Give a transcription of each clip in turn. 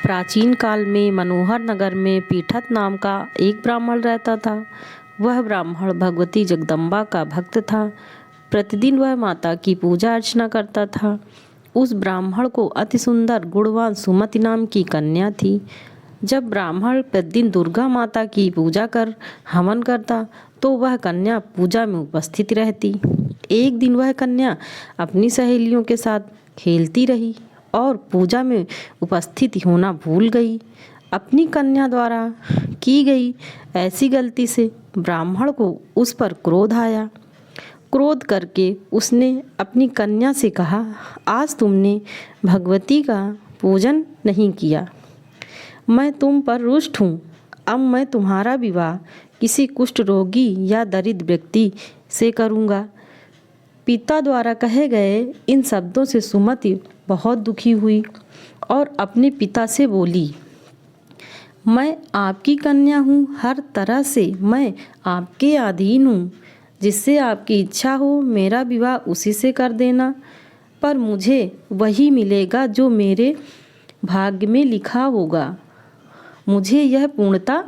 प्राचीन काल में मनोहर नगर में पीठत नाम का एक ब्राह्मण रहता था। वह ब्राह्मण भगवती जगदम्बा का भक्त था। प्रतिदिन वह माता की पूजा अर्चना करता था। उस ब्राह्मण को अति सुंदर गुणवान सुमति नाम की कन्या थी। जब ब्राह्मण प्रतिदिन दुर्गा माता की पूजा कर हवन करता तो वह कन्या पूजा में उपस्थित रहती। एक दिन वह कन्या अपनी सहेलियों के साथ खेलती रही और पूजा में उपस्थित होना भूल गई। अपनी कन्या द्वारा की गई ऐसी गलती से ब्राह्मण को उस पर क्रोध आया। क्रोध करके उसने अपनी कन्या से कहा, आज तुमने भगवती का पूजन नहीं किया, मैं तुम पर रुष्ट हूँ। अब मैं तुम्हारा विवाह किसी कुष्ठ रोगी या दरिद्र व्यक्ति से करूँगा। पिता द्वारा कहे गए इन शब्दों से सुमति बहुत दुखी हुई और अपने पिता से बोली, मैं आपकी कन्या हूँ, हर तरह से मैं आपके अधीन हूँ। जिससे आपकी इच्छा हो मेरा विवाह उसी से कर देना, पर मुझे वही मिलेगा जो मेरे भाग्य में लिखा होगा। मुझे यह पूर्णता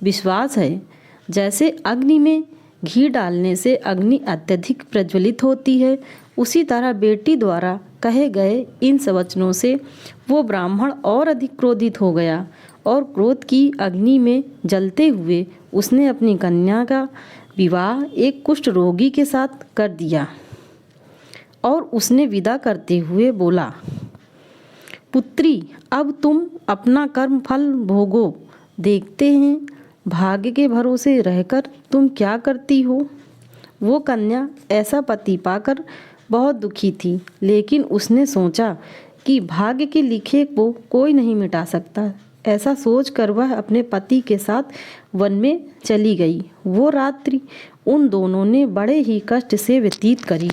विश्वास है। जैसे अग्नि में घी डालने से अग्नि अत्यधिक प्रज्वलित होती है, उसी तरह बेटी द्वारा कहे गए इन वचनों से वो ब्राह्मण और अधिक क्रोधित हो गया और क्रोध की अग्नि में जलते हुए उसने अपनी कन्या का विवाह एक कुष्ठ रोगी के साथ कर दिया और उसने विदा करते हुए बोला, पुत्री, अब तुम अपना कर्म फल भोगो। देखते हैं भाग्य के भरोसे रहकर तुम क्या करती हो। वो कन्या ऐसा पति पाकर बहुत दुखी थी, लेकिन उसने सोचा कि भाग्य के लिखे को कोई नहीं मिटा सकता। ऐसा सोचकर वह अपने पति के साथ वन में चली गई। वो रात्रि उन दोनों ने बड़े ही कष्ट से व्यतीत करी।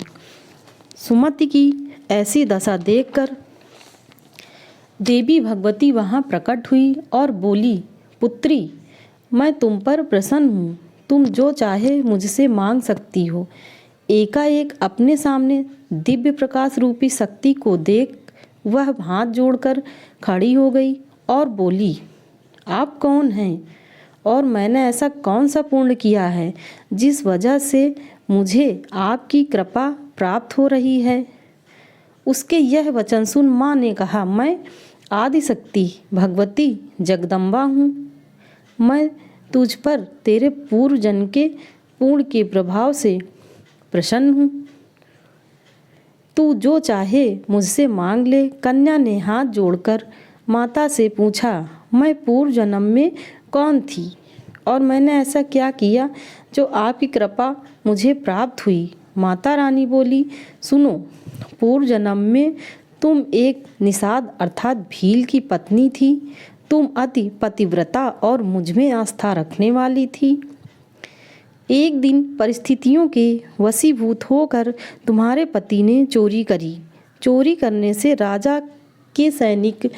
सुमति की ऐसी दशा देखकर देवी भगवती वहाँ प्रकट हुई और बोली, पुत्री, मैं तुम पर प्रसन्न हूँ। तुम जो चाहे मुझसे मांग सकती हो। एकाएक अपने सामने दिव्य प्रकाश रूपी शक्ति को देख वह हाथ जोड़कर खड़ी हो गई और बोली, आप कौन हैं और मैंने ऐसा कौन सा पुण्य किया है जिस वजह से मुझे आपकी कृपा प्राप्त हो रही है। उसके यह वचन सुन माँ ने कहा, मैं आदिशक्ति भगवती जगदम्बा हूँ। मैं तुझ पर तेरे पूर्व जन्म के पुण्य के प्रभाव से प्रसन्न हूँ। तू जो चाहे मुझसे मांग ले। कन्या ने हाथ जोड़कर माता से पूछा, मैं पूर्व जन्म में कौन थी और मैंने ऐसा क्या किया जो आपकी कृपा मुझे प्राप्त हुई। माता रानी बोली, सुनो, पूर्व जन्म में तुम एक निषाद अर्थात भील की पत्नी थी। तुम अति पतिव्रता और मुझमें आस्था रखने वाली थी। एक दिन परिस्थितियों के वशीभूत होकर तुम्हारे पति ने चोरी करी। चोरी करने से राजा के सैनिक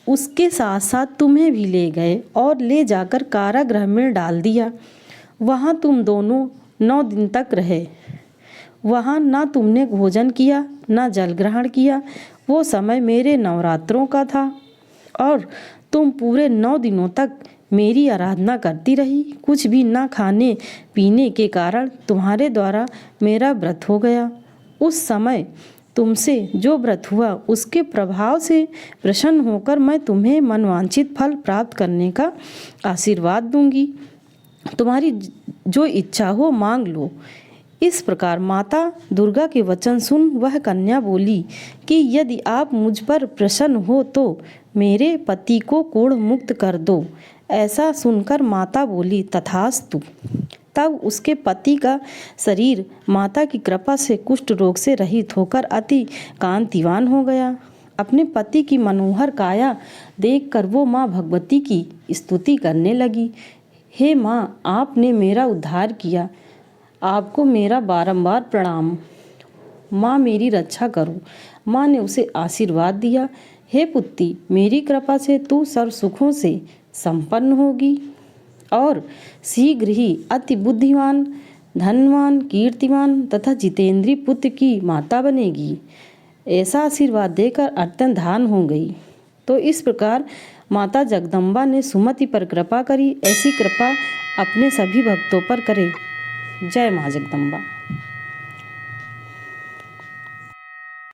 उसके साथ साथ तुम्हें भी ले गए और ले जाकर कारागृह में डाल दिया। वहाँ तुम दोनों 9 दिन तक रहे। वहाँ ना तुमने भोजन किया ना जल ग्रहण किया। वो समय मेरे नवरात्रों का था और तुम पूरे 9 दिनों तक मेरी आराधना करती रही। कुछ भी ना खाने पीने के कारण तुम्हारे द्वारा मेरा व्रत हो गया। उस समय तुमसे जो व्रत हुआ उसके प्रभाव से प्रसन्न होकर मैं तुम्हें मनवांछित फल प्राप्त करने का आशीर्वाद दूंगी। तुम्हारी जो इच्छा हो मांग लो। इस प्रकार माता दुर्गा के वचन सुन वह कन्या बोली कि यदि आप मुझ पर प्रसन्न हो तो मेरे पति को कोढ़ मुक्त कर दो। ऐसा सुनकर माता बोली, तथास्तु। तब उसके पति का शरीर माता की कृपा से कुष्ठ रोग से रहित होकर अति कांतिवान हो गया। अपने पति की मनोहर काया देखकर वो माँ भगवती की स्तुति करने लगी, हे माँ, आपने मेरा उद्धार किया। आपको मेरा बारंबार प्रणाम। माँ, मेरी रक्षा करो। माँ ने उसे आशीर्वाद दिया, हे पुत्री, मेरी कृपा से तू सर्व सुखों से संपन्न होगी और शीघ्र ही अति बुद्धिमान, धनवान, कीर्तिमान तथा जितेंद्रीय पुत्र की माता बनेगी। ऐसा आशीर्वाद देकर अत्यंत धान हो गई। तो इस प्रकार माता जगदम्बा ने सुमति पर कृपा करी, ऐसी कृपा अपने सभी भक्तों पर करे। जय माँ जगदम्बा।